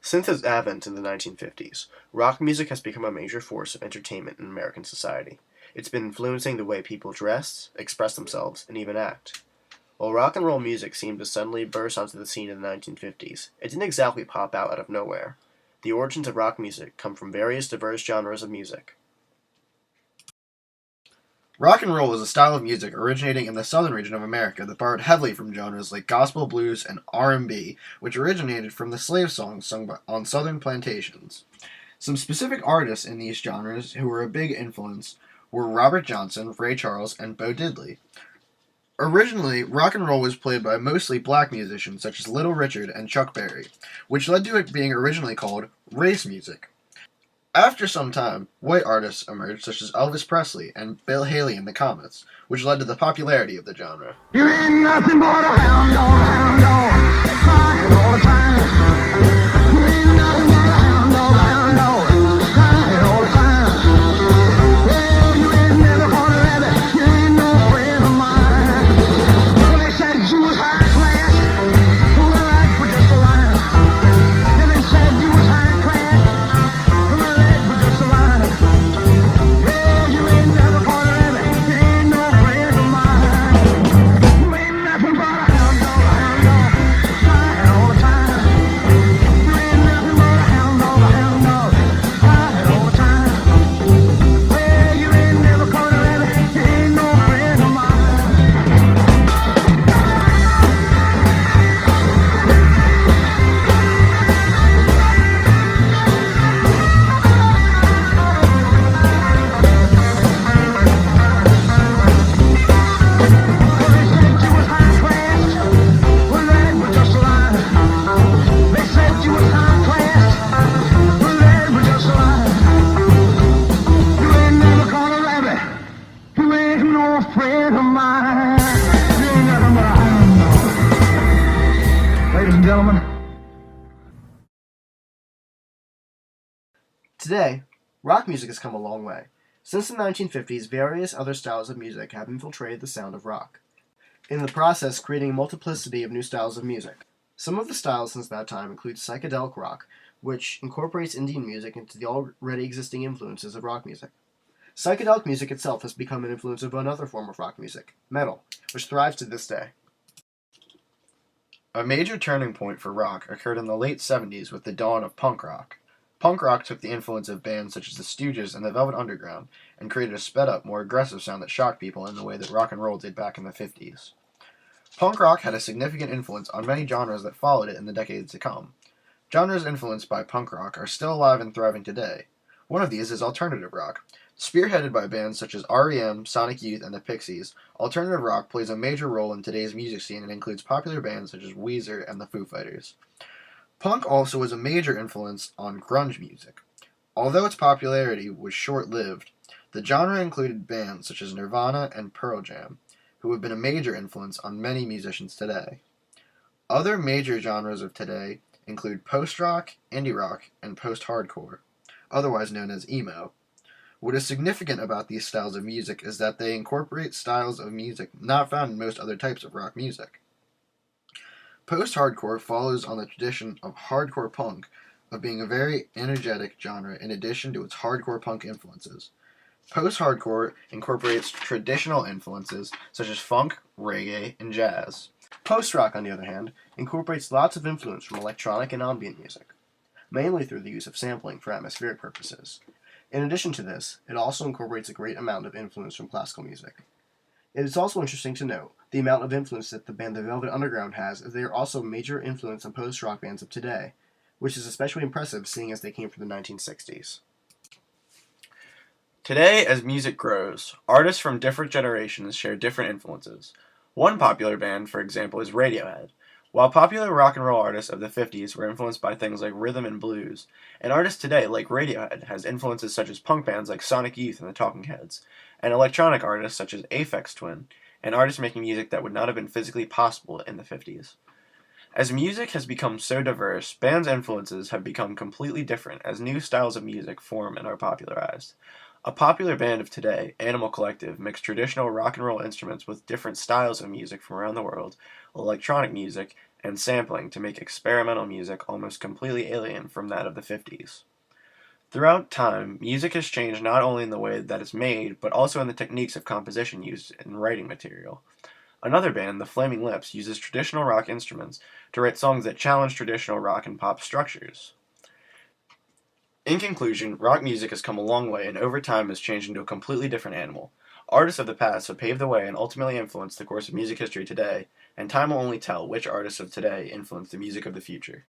Since its advent in the 1950s, rock music has become a major force of entertainment in American society. It's been influencing the way people dress, express themselves, and even act. While rock and roll music seemed to suddenly burst onto the scene in the 1950s, it didn't exactly pop out of nowhere. The origins of rock music come from various diverse genres of music. Rock and roll is a style of music originating in the southern region of America that borrowed heavily from genres like gospel, blues, and R&B, which originated from the slave songs sung on southern plantations. Some specific artists in these genres who were a big influence were Robert Johnson, Ray Charles, and Bo Diddley. Originally, rock and roll was played by mostly black musicians such as Little Richard and Chuck Berry, which led to it being originally called race music. After some time, white artists emerged such as Elvis Presley and Bill Haley and the Comets, which led to the popularity of the genre. You ain't nothing but a hound dog, crying all the time. You ain't nothing but a hound dog, crying all the time. Well, you ain't never gonna let it, you ain't no friend of mine. Well, they said you was high class, well, that was just a lie. Then they said you was high class, well, that was just a lie. Well, you ain't never gonna let it, you ain't no friend of mine. You ain't nothing but a hound dog, crying all the time. You ain't nothing but a hound dog, crying all the time. Well, you ain't never gonna let it, you ain't no friend of mine. They said you was high class, well, that was just a lie. You ain't never gonna let it, you ain't no friend of mine. You ain't nothing but a hound dog. Ladies and gentlemen. Today, rock music has come a long way. Since the 1950s, various other styles of music have infiltrated the sound of rock, in the process creating a multiplicity of new styles of music. Some of the styles since that time include psychedelic rock, which incorporates Indian music into the already existing influences of rock music. Psychedelic music itself has become an influence of another form of rock music, metal, which thrives to this day. A major turning point for rock occurred in the late 70s with the dawn of punk rock. Punk rock took the influence of bands such as the Stooges and the Velvet Underground and created a sped-up, more aggressive sound that shocked people in the way that rock and roll did back in the 50s. Punk rock had a significant influence on many genres that followed it in the decades to come. Genres influenced by punk rock are still alive and thriving today. One of these is alternative rock. Spearheaded by bands such as REM, Sonic Youth, and the Pixies, alternative rock plays a major role in today's music scene and includes popular bands such as Weezer and the Foo Fighters. Punk also was a major influence on grunge music. Although its popularity was short-lived, the genre included bands such as Nirvana and Pearl Jam, who have been a major influence on many musicians today. Other major genres of today include post-rock, indie rock, and post-hardcore, otherwise known as emo. What is significant about these styles of music is that they incorporate styles of music not found in most other types of rock music. Post-hardcore follows on the tradition of hardcore punk of being a very energetic genre in addition to its hardcore punk influences. Post-hardcore incorporates traditional influences such as funk, reggae, and jazz. Post-rock, on the other hand, incorporates lots of influence from electronic and ambient music, mainly through the use of sampling for atmospheric purposes. In addition to this, it also incorporates a great amount of influence from classical music. It is also interesting to note the amount of influence that the band The Velvet Underground has, as they are also a major influence on post-rock bands of today, which is especially impressive seeing as they came from the 1960s. Today, as music grows, artists from different generations share different influences. One popular band, for example, is Radiohead. While popular rock and roll artists of the 50s were influenced by things like rhythm and blues, an artist today, like Radiohead, has influences such as punk bands like Sonic Youth and the Talking Heads, and electronic artists such as Aphex Twin, and artists making music that would not have been physically possible in the 50s. As music has become so diverse, bands' influences have become completely different as new styles of music form and are popularized. A popular band of today, Animal Collective, mixed traditional rock and roll instruments with different styles of music from around the world, electronic music, and sampling to make experimental music almost completely alien from that of the 50s. Throughout time, music has changed not only in the way that it's made, but also in the techniques of composition used in writing material. Another band, the Flaming Lips, uses traditional rock instruments to write songs that challenge traditional rock and pop structures. In conclusion, rock music has come a long way and over time has changed into a completely different animal. Artists of the past have paved the way and ultimately influenced the course of music history today, and time will only tell which artists of today influence the music of the future.